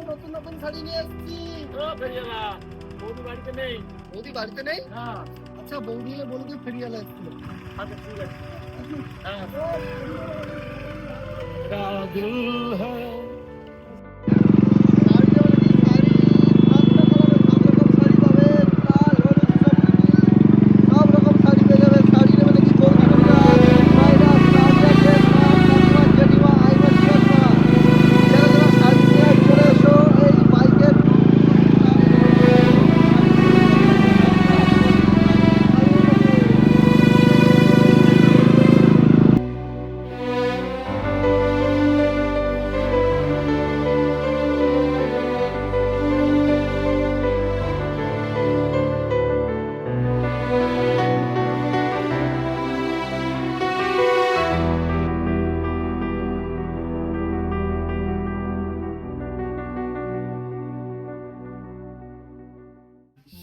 নতুন নতুন শাড়ি নিয়ে এসেছি। বৌদি বাড়িতে নেই। বৌদি বাড়িতে নেই? হ্যাঁ। আচ্ছা, বৌদি বলতে ফেরিয়ালা এসেছিল। আচ্ছা ঠিক আছে।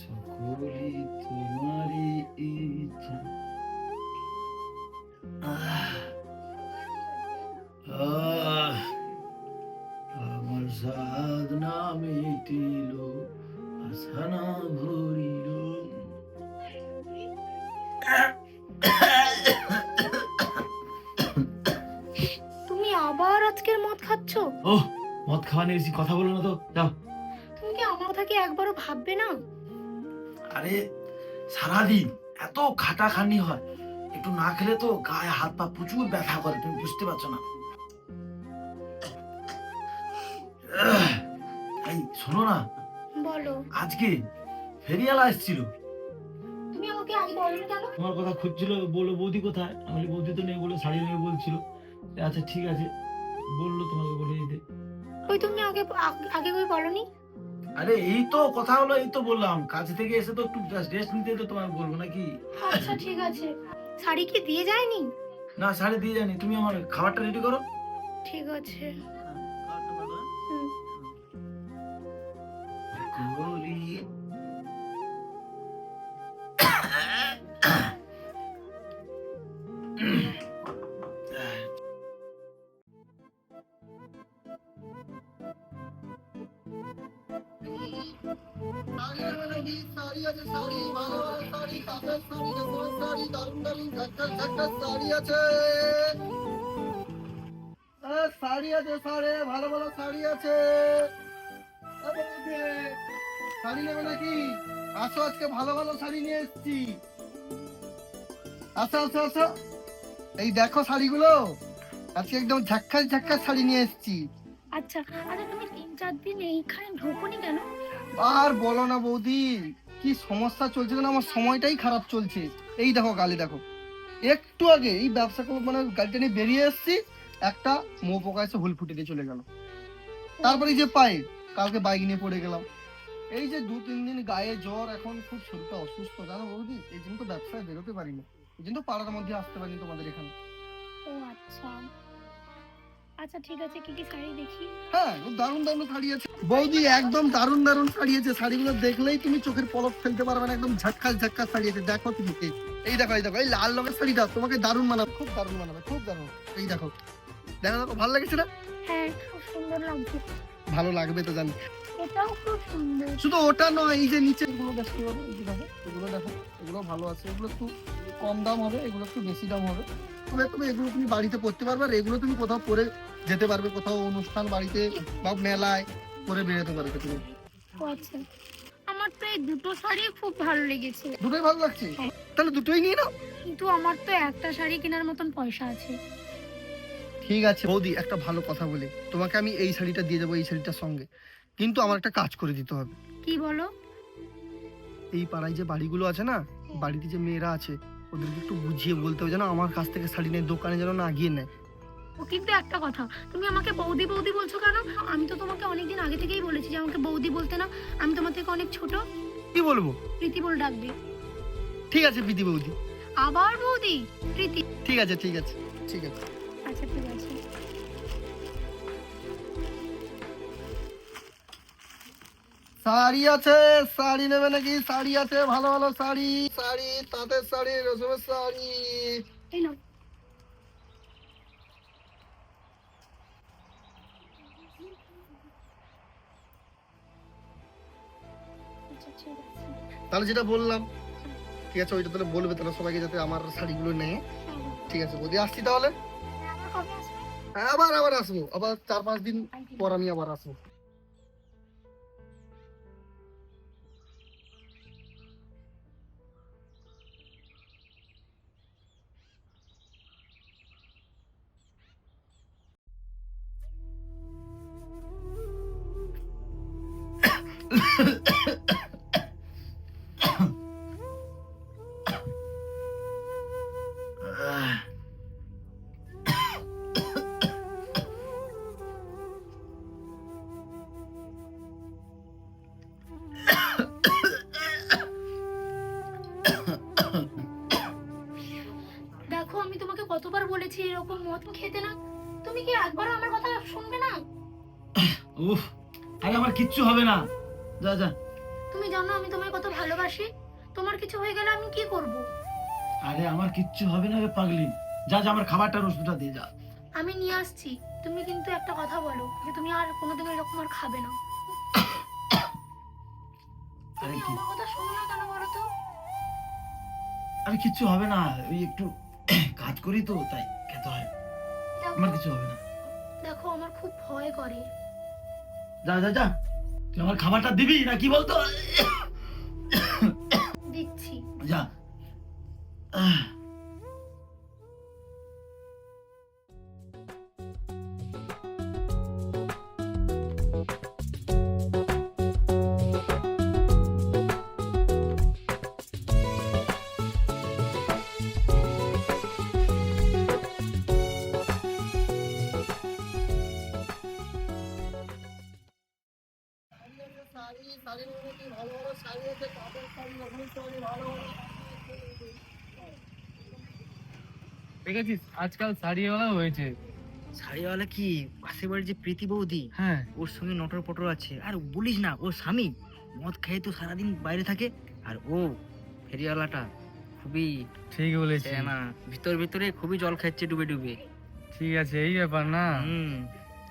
সকলি তোমারই ইচ্ছা। আমার সাধনা মিটিল, আশা না ভরিল। তুমি আবার আজকের মদ খাচ্ছ? ওহ, মদ খাওয়া নিয়ে বেশি কথা বলো না তো, যাও। তুমি কি আমার কথা কি একবারও ভাববে না? আরে সারাদিন এত খাটাখানি হয়, একটু না খেলে তো গায়ে হাত পা প্রচুর ব্যথা করে, তুমি বুঝতে পারছো না। এই শোনো না, বলো। আজকে ফেরিয়ালা এসেছিল। তুমি আমাকে আগে বলনি কেন? তোমার কথা খুঁজছিল, বললো বৌদি কোথায়। আমি বলি বৌদি তো নেই, বলে শাড়ি নেবে বলছিল। আচ্ছা ঠিক আছে, বললো তোমাকে বলে দিতে। ওই তুমি আগে আগে কই বলনি? আরে এই তো কথা হলো, এই তো বললাম, কাজ থেকে এসে তো একটু রেস্ট নিতে, তো তোমাকে বলবো নাকি। আচ্ছা ঠিক আছে। শাড়ি কি দিয়ে যায়নি? না, শাড়ি দিয়ে জানি, তুমি আমার খাবারটা রেডি করো। ঠিক আছে। গৌরী, শাড়ি আছে, ভালো ভালো শাড়ি আছে। শাড়ি নেবে নাকি? আসো, আজকে ভালো ভালো শাড়ি নিয়ে এসেছি। আসো আসো আসো, এই দেখো শাড়িগুলো, আজকে একদম ঝাক্কাস ঝাক্কাস শাড়ি নিয়ে এসেছি। আচ্ছা আচ্ছা, তুমি 3-4 দিন এইখানে ঢোকোনি কেন? আর বলো না বৌদি, কি সমস্যা চলছে না, আমার সময়টাই খারাপ চলছে। এই দেখো গালি দেখো, একটু আগে এই ব্যবসা মানে গাড়িটা নিয়ে বেরিয়ে এসেছি, একটা মো পোকা এসে হুল ফুটে দিয়ে চলে গেল। তারপরে এই যে পায়ে কালকে বাইক নিয়ে পড়ে গেলাম। এই যে 2-3 দিন গায়ে জ্বর, এখন খুব শরীরটা অসুস্থ জানো বৌদি, এই জন্য তো ব্যবসায় বেরোতে পারিনি, এই জন্য পাড়ার মধ্যে আসতে পারিনি তোমাদের এখানে। ও আচ্ছা আচ্ছা, ঠিক আছে। কি কি শাড়ি দেখি? হ্যাঁ, দারুণ দারুণ শাড়ি আছে বৌদি, একদম দারুণ দারুণ শাড়ি আছে। শাড়িগুলো দেখলেই তুমি চোখের পলক ফেলতে পারবে না, একদম ঝাক্কাস ঝাক্কাস শাড়ি আছে। দেখো তুমি, এই দেখো, এই দেখো, এই লাল রঙের শাড়িটা তোমাকে দারুণ মানাবে, খুব দারুণ মানাবে, খুব দারুণ। এই দেখো দেখো দেখো, ভালো লেগেছে না? হ্যাঁ, খুব সুন্দর লাগছে। ভালো লাগবে তো জানি। এটাও খুব সুন্দর। শুধু ওটা নয়, এই যে নিচে গুলো দেখতে পাবে, এই যে দেখো, এগুলো দেখো, এগুলো ভালো আছে। এগুলো একটু কম দাম হবে, এগুলো একটু বেশি দাম হবে। তবে তবে এগুলো তুমি বাড়িতে পরতে পারবে, আর এগুলো তুমি কোথাও পরে যেতে পারবে, কোথাও অনুষ্ঠান বাড়িতে বা মেলায় পরে বেরোতে পারবে তুমি। ও আচ্ছা, আমার তো এই দুটো শাড়ি খুব ভালো লেগেছে। দুটোই ভালো লাগছে? হ্যাঁ। তাহলে দুটোই নিয়ে নাও। কিন্তু আমার তো একটা শাড়ি কেনার মতন পয়সা আছে। ঠিক আছে বৌদি, একটা ভালো কথা বলি, তোমাকে আমি এই শাড়িটা দিয়ে দেবো এই শাড়িটার সঙ্গে, কিন্তু আমার একটা কাজ করে দিতে হবে। কি বলো? এই পাড়ায় যে বাড়িগুলো আছে না, বাড়িতে যে মেয়েরা আছে, ওদেরকে একটু বুঝিয়ে বলতে হবে যেন আমার কাছ থেকে শাড়ি নেয়, দোকানে যেন না গিয়ে নেয়। ও কিন্তু একটা কথা, তুমি আমাকে বৌদি বৌদি বলছো কেন? আমি তো তোমাকে অনেকদিন আগে থেকেই বলেছি যে আমাকে বৌদি বলতে না, আমি তোমার থেকে অনেক ছোট। কি বলবো? প্রীতি বলে ডাকবে। ঠিক আছে প্রীতি বৌদি। আবার বৌদি? প্রীতি। ঠিক আছে ঠিক আছে ঠিক আছে। আচ্ছা ঠিক আছে। শাড়ি আছে, শাড়ি নেবে নাকি? শাড়ি আছে, ভালো ভালো শাড়ি, শাড়ি তাঁতের শাড়ি, রেশমের শাড়ি। এই নাও। আচ্ছা ঠিক আছে। তাহলে যেটা বললাম, ঠিক আছে, ওইটা তাহলে বলবে তাহলে সবাইকে যাতে আমার শাড়িগুলো নেয়। ঠিক আছে বৌদি, আসছি তাহলে। আবার কবে আসবে? হ্যাঁ, আবার আবার আসবো, আবার 4-5 দিন পর আমি আবার আসবো। দেখো আমি তোমাকে কতবার বলেছি এরকম মদ খেতে না, তুমি কি একবারও আমার কথা শুনবে না? উফ, আরে আমার কিচ্ছু হবে না, যা যা। তুমি জানো আমি তোমায় কত ভালোবাসি, তোমার কিছু হয়ে গেলে আমি কি করব? আরে আমার কিচ্ছু হবে না রে পাগলি, যা যা আমার খাবারটার ওষুধটা দিয়ে যা। আমি নিয়ে আসছি, তুমি কিন্তু একটা কথা বলো যে তুমি আর কোনোদিন এরকম আর খাবে না। আরে তুমি কি? আমার কথা শোনো না কেন বলো তো? আরে কিচ্ছু হবে না, ওই একটু কাজ করি তো তাই খেতে হয়, দেখো, আমার কিছু হবে না। দেখো আমার খুব ভয় করে। যা যা যা, তুই আমার খাবারটা দিবি না কি বলতো? দিচ্ছি। যা। দেখেছিস আজকাল শাড়িওয়ালা হয়েছে। শাড়িওয়ালা কি পাশের বাড়ির যে প্রীতি বৌদি, হ্যাঁ, ওর সঙ্গে নটর পটর আছে। আর বলিস না, ওর স্বামী মদ খেয়ে তো সারাদিন বাইরে থাকে, আর ও ফেরিওয়ালাটা খুবই ঠিক বলেছিস। না, ভিতর ভিতরে খুবই জল খাচ্ছে ডুবে ডুবে। ঠিক আছে, এই ব্যাপার না। হুম,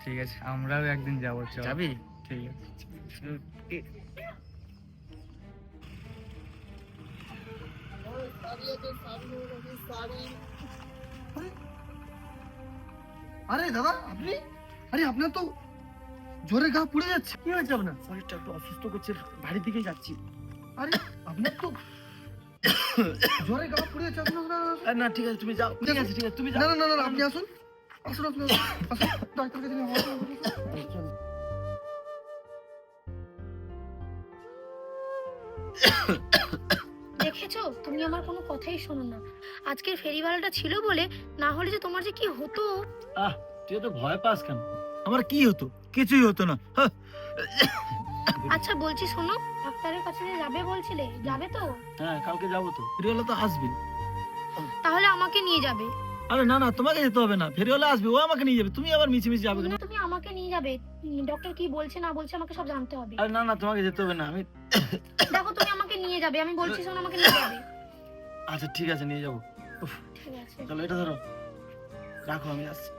ঠিক আছে, আমরাও একদিন যাবো, চল। যাবি? ঠিক আছে। আরে দাদা, আপনি? আরে আপনার তো জোরে গা পুড়ে যাচ্ছে, কি হয়েছে আপনার? শরীরটা একটু অসুস্থ করছে, বাড়ির দিকে যাচ্ছি। আরে আপনার তো জোরে গা পুড়ে যাচ্ছে আপনার। আরে না, ঠিক আছে তুমি যাও, ঠিক আছে ঠিক আছে তুমি না যাও। না না না, আপনি আসুন, আসুন আসুন আসুন, ডাক্তার কাছে নিয়ে আসুন। দেখেছো, তুমি আমার কোনো কথাই শোনো না। আজকের ফেরিওয়ালাটা ছিল বলে, না হলে যে তোমার যে কি হতো। তুই তো ভয় পাস কেন? আমার কি হতো? কিছুই হতো না। হ্যাঁ। আচ্ছা বলছি শোনো, ডাক্তারের কাছে যে যাবে বলছিলে, যাবে তো? হ্যাঁ, কালকে যাবো তো, ফেরিওয়ালা তো আসবে। তাহলে আমাকে নিয়ে যাবে। আরে না না, তোমাকে যেতে হবে না, ফেরিওয়ালা আসবে, ও আমাকে নিয়ে যাবে, তুমি আবার মিছিমিছি যাবে কেন? না, তুমি আমাকে নিয়ে যাবে। ডক্টর কি বলছে না বলছে আমাকে সব জানতে হবে। আরে না না, তোমাকে যেতে হবে না, আমি। দেখো তুমি আমাকে নিয়ে যাবে, আমি বলছি শোনো, আমাকে নিয়ে যাবে। আচ্ছা ঠিক আছে, নিয়ে যাবো। উফ, ঠিক আছে। চলো এটা ধরো, রাখো আমি আসছি।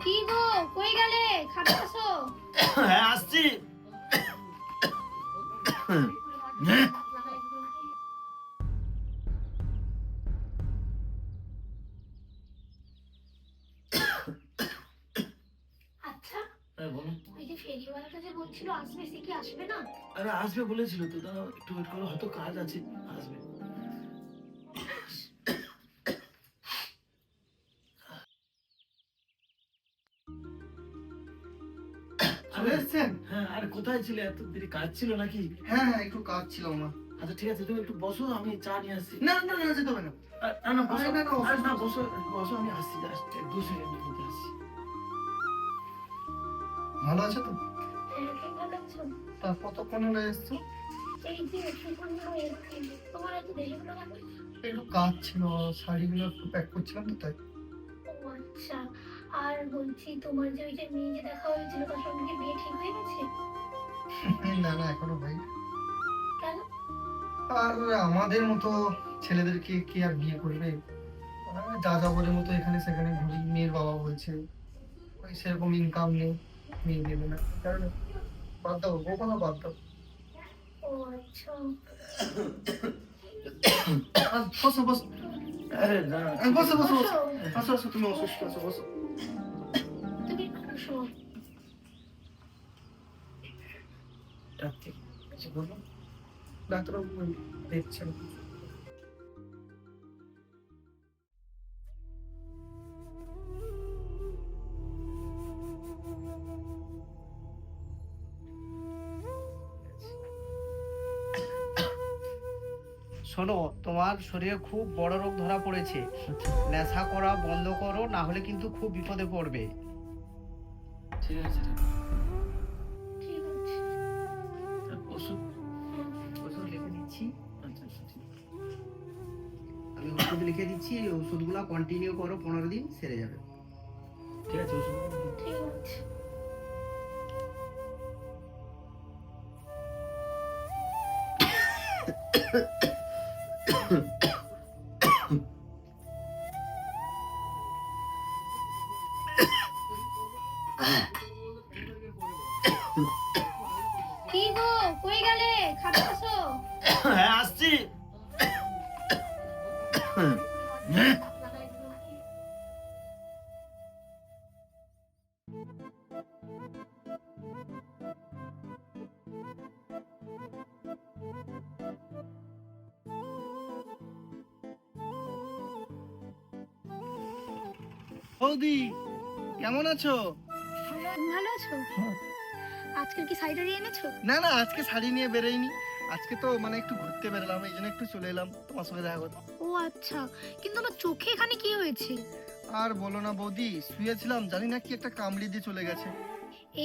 কি গো, কই গেলে? খাবে আসো। হ্যাঁ আসছি। আচ্ছা, বলো। ওই যে ফেরিওয়ালাটা যে বলছিল আসবে, সে কি আসবে না? আরে আসবে বলেছিল তো, দাঁড়াও একটু ওয়েট করো, হয়তো কাজ আছে, আসবে। চলে এসছেন? হ্যাঁ, আরে কোথায় ছিলে? এত দেরি কাজ ছিল নাকি? হ্যাঁ হ্যাঁ, একটু কাজ ছিল আমার। আচ্ছা ঠিক আছে, তুমি একটু বসো, আমি চা নিয়ে আসছি। না না না, যেতে হবে না। না না বসো, আরে না, না, আরে না বসো, বসো, আমি আসছি, জাস্ট 2 সেকেন্ডের মধ্যে আসছি। ভালো আছে তো? হ্যাঁ, তুমি ভালো আছো? তা কতক্ষণ হলে এসছো? এই যে কিছুক্ষণ ধরে এসেছি। তোমার এত দেরি হলো কেন? একটু কাজ ছিল, শাড়িগুলো একটু প্যাক করছিলাম তো তাই। ও আচ্ছা। আর আর বলছি, তোমার যে ওই যে মেয়ে যে দেখা হয়েছিল তার সঙ্গে কি বিয়ে ঠিক হয়ে গেছে? না না, এখনো ভাই। কেন? আর আমাদের মতো ছেলেদেরকে কি আর বিয়ে করবে? যা যাবরের মতো এখানে সেখানে ঘুরি, মেয়ের বাবা বলছে ওই সেরকম ইনকাম নেই, মেয়ে দেবে না, এই কারণে বাদ দাও, ও কথা বাদ দাও। ও আচ্ছা। বসো বসো, আরে না, বসো বসো বসো, বসো। আসো আসো, তুমি অসুস্থ আছো, বসো। তুমি বসো। ডাক্তার কিছু বলবো? ডাক্তারবাবু দেখছেন। শোনো, তোমার শরীরে খুব বড় রোগ ধরা পড়েছে। নেশা করা বন্ধ করো, না হলে কিন্তু খুব বিপদে পড়বে। ঠিক আছে, ঠিক আছে। ওষুধ। ওষুধ লিখে দিচ্ছি, আচ্ছা আচ্ছা, ঠিক আছে। আমি ওষুধ লিখে দিচ্ছি, এই ওষুধগুলো কন্টিনিউ করো, 15 দিন সেরে যাবে। ঠিক আছে, ওষুধ। ঠিক আছে। কি গো, কই গেলে? খাবে আসো। হ্যাঁ, আসছি। বৌদি কেমন আছো? ভালো আছো? আজকে কি শাড়ি এনেছো? না না, আজকে শাড়ি নিয়ে বেরোইনি, আজকে তো মানে একটু ঘুরতে বেরোলাম, এই জন্য একটু চলে এলাম তোমার সঙ্গে দেখা করতে। ও আচ্ছা, কিন্তু আমার চোখে এখানে কি হয়েছে? আর বলো না বৌদি, শুয়েছিলাম, জানি না কি একটা কামড়ি দিয়ে চলে গেছে।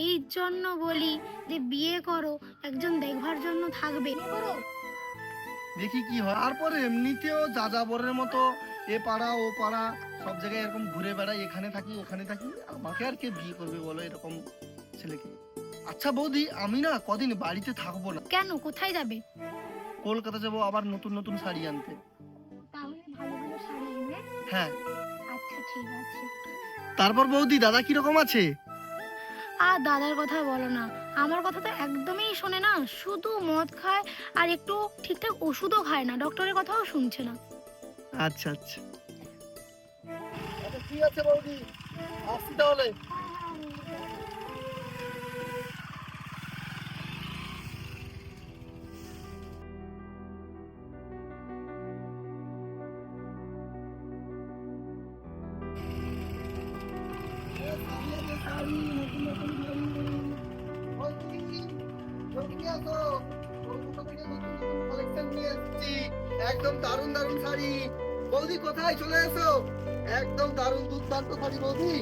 এই জন্য বলি যে বিয়ে করো, একজন দেখভার জন্য থাকবে। বিয়ে করো। দেখি কি হয়। তারপর এমনিতেও যা যাবরের মতো এ পাড়া ও পাড়া সব জায়গায় এরকম ঘুরে বেড়াই, এখানে থাকি ওখানে থাকি, আমাকে আর কে বিয়ে করবে বলো এরকম ছেলেকে? আচ্ছা বৌদি, আমি না কদিন বাড়িতে থাকবো না, কেন, কোথায় যাবে? কলকাতা যাবো আবার নতুন নতুন শাড়ি আনতে। তাহলে ভালো ভালো শাড়ি এনে। হ্যাঁ। আচ্ছা ঠিক আছে। তারপর বৌদি, দাদা কিরকম আছে? আর দাদার কথা বলো না, আমার কথা তো একদমই শোনে না, শুধু মদ খায় আর একটু ঠিকঠাক ওষুধও খায় না, ডক্টরের কথাও শুনছে না। আচ্ছা আচ্ছা, ঠিক আছে বৌদি, আসছি তাহলে। একদম দারুন দারুন শাড়ি বৌদি, কোথায় চলে এসো, একদম দারুন দুর্দান্ত শাড়ি বৌদি,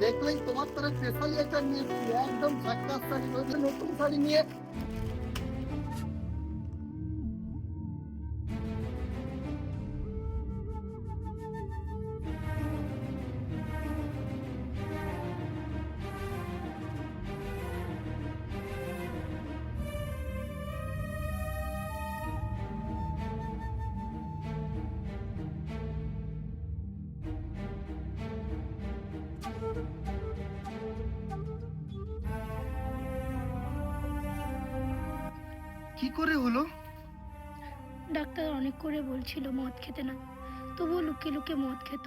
দেখলেই তোমার তরফ স্পেশালি একটা নিয়ে এসেছি, একদম ঝাক্কাস শাড়ি বৌদি, নতুন শাড়ি নিয়ে। কি করে হলো? ডাক্তার অনেক করে বলছিল মদ খেতে না, তবুও লুকিয়ে লুকিয়ে মদ খেত,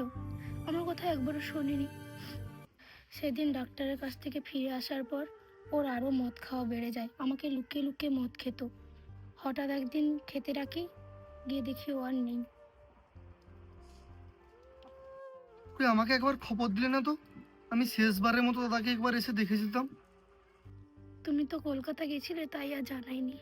আমার কথা একবারও শোনেনি। সেদিন ডাক্তারের কাছ থেকে ফিরে আসার পর ওর আরও মদ খাওয়া বেড়ে যায়, আমাকে লুকিয়ে লুকিয়ে মদ খেত। হঠাৎ একদিন খেতে রাখি, গিয়ে দেখি ও আর নেই। কই আমাকে একবার খবর দিলে না তো, আমি শেষবারের মতো দাদাকে একবার এসে দেখে যেতাম। তুমি তো কলকাতা গেছিলে, তাই আর জানাইনি।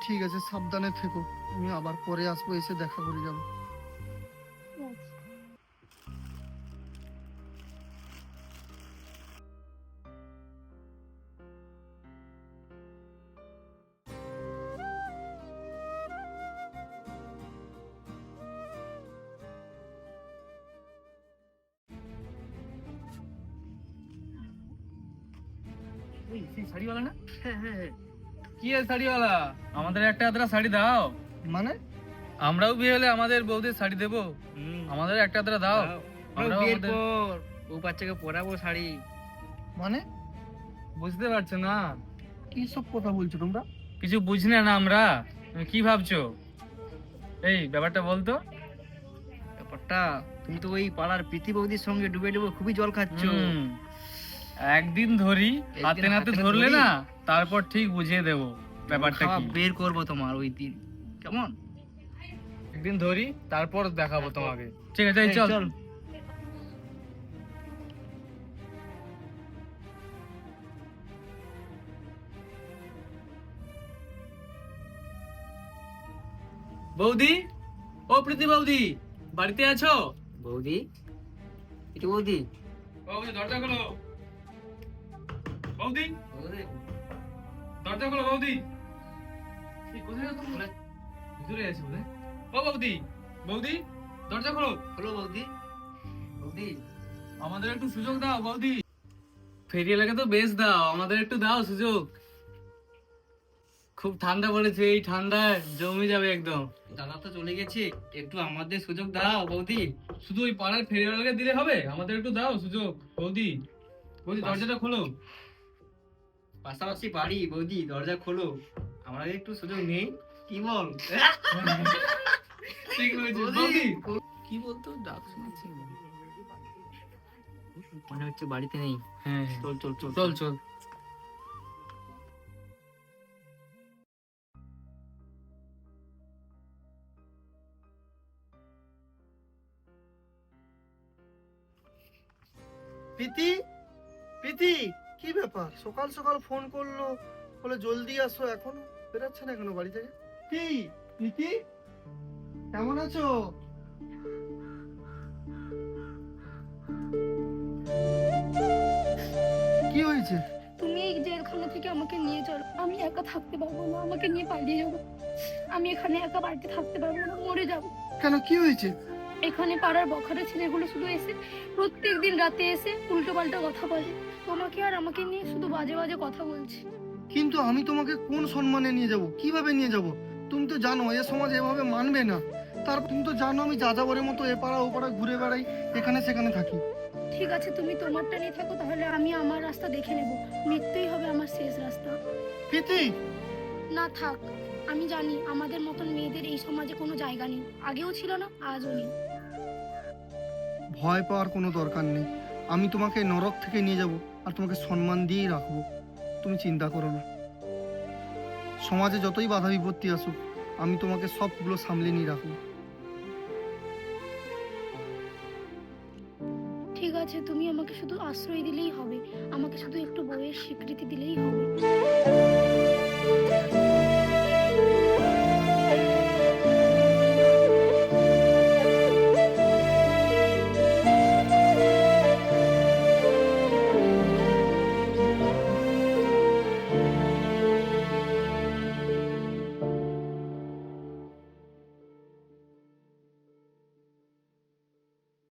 ঠিক আছে, সাবধানে থেকো, আমি আবার পরে আসবো, এসে দেখা করে যাবো। এই সেই শাড়িওয়ালা না? হ্যাঁ হ্যাঁ হ্যাঁ। কি আছে শাড়িওয়ালা, আমাদের একটা আধরা শাড়ি দাও। মানে আমরাও বিয়ে হলে আমাদের বউদের শাড়ি দেবো, আমাদের একটা আধরা দাও। আমরাও বিয়ের আমাদের- পর ও বাচ্চাকে পরাবো শাড়ি। মানে বুঝতে পারছো না? কি সব কথা বলছো তোমরা? কিছু বুঝি না আমরা, তুমি কি ভাবছো? এই ব্যাপারটা বলতো। ব্যাপারটা, তুমি তো ওই পাড়ার প্রীতি বৌদির সঙ্গে ডুবে ডুবে খুবই জল খাচ্ছো। একদিন ধরি, হাতে নাতে হাতে ধরলে ধরি। না, তারপর ঠিক বুঝিয়ে দেবো ব্যাপারটা খাওয়া কি। বের করবো তোমার ওই দিন, কেমন? একদিন ধরি, তারপর দেখাবো তোমাকে। ঠিক আছে, এই এই, চল। চল। বৌদি, ও প্রীতি বৌদি, বাড়িতে আছো? বৌদি, প্রীতি বৌদি। বৌদি দরজা খোলো। বৌদি দরজা খোলো। বৌদি এই কোথায় গেছো তোমরা? ভিতরে আছো বলে। ও বৌদি, বৌদি দরজা খোলো। হলো বৌদি। বৌদি, আমাদের একটু সুযোগ দাও বৌদি। ফেরি এলাকা তো বেশ দাও, আমাদের একটু দাও সুযোগ। খুব ঠান্ডা পড়েছে, এই ঠান্ডায় জমে যাবে একদম। দাদা তো চলে গেছে, একটু আমাদের সুযোগ দাও বৌদি। শুধু ওই পাড়ার ফেরিওয়ালাকে দিলে হবে? আমাদের একটু দাও সুযোগ বৌদি। বৌদি দরজাটা খোলো। পাশাপাশি বাড়ি বৌদি, দরজা খোলো, আমরা একটু সুযোগ নেই, কি বল? ঠিক বলেছিস বৌদি। কি বলতো, ডাক শুনেছি। মনে হচ্ছে বাড়িতে নেই। হ্যাঁ চল চল চল চল চল। প্রীতি, প্রীতি, কি ব্যাপার? সকাল সকাল ফোন করলো, বলে জলদি আসো, এখনো বেরোচ্ছে না এখনো বাড়ি থেকে? কি প্রীতি, কেমন আছো? কি হয়েছে? তুমি এই জেলখানা থেকে আমাকে নিয়ে চলো, আমি একা থাকতে পারবো না, আমাকে নিয়ে পালিয়ে যাবো। আমি এখানে একা বাড়িতে থাকতে পারবো না, মরে যাবো। কেন, কি হয়েছে? এখানে পাড়ার বখাটে ছেলেগুলো শুধু এসে প্রত্যেকদিন রাতে এসে উল্টো পাল্টা কথা বলে, তোমাকে আর আমাকে নিয়ে শুধু বাজে বাজে কথা বলছে। কিন্তু আমি তোমাকে কোন সম্মানে নিয়ে যাব, কিভাবে নিয়ে যাব? তুমি তো জানো এ সমাজ এভাবে মানবে না। তার তুমি তো জানো আমি যাযাবরের মতো এ পাড়া ও পাড়া ঘুরে বেড়াই, এখানে সেখানে থাকি। ঠিক আছে, তুমি তোমারটা নিয়ে থাকো, তাহলে আমি আমার রাস্তা দেখে নেব। মৃত্যুই হবে আমার শেষ রাস্তা। প্রীতি, না থাক, আমি জানি আমাদের মতন মেয়েদের এই সমাজে কোনো জায়গা নেই, আগেও ছিল না, আজও নেই। ভয় পাওয়ার কোনো দরকার নেই। আমি তোমাকে নরক থেকে নিয়ে যাব আর তোমাকে সম্মান দিয়েই রাখবো। তুমি চিন্তা করো না। সমাজে যতই বাধা বিপত্তি আসুক, আমি তোমাকে সবগুলো সামলে নিয়ে রাখবো। ঠিক আছে, তুমি আমাকে শুধু আশ্রয় দিলেই হবে, আমাকে শুধু একটু বউয়ের স্বীকৃতি দিলেই হবে।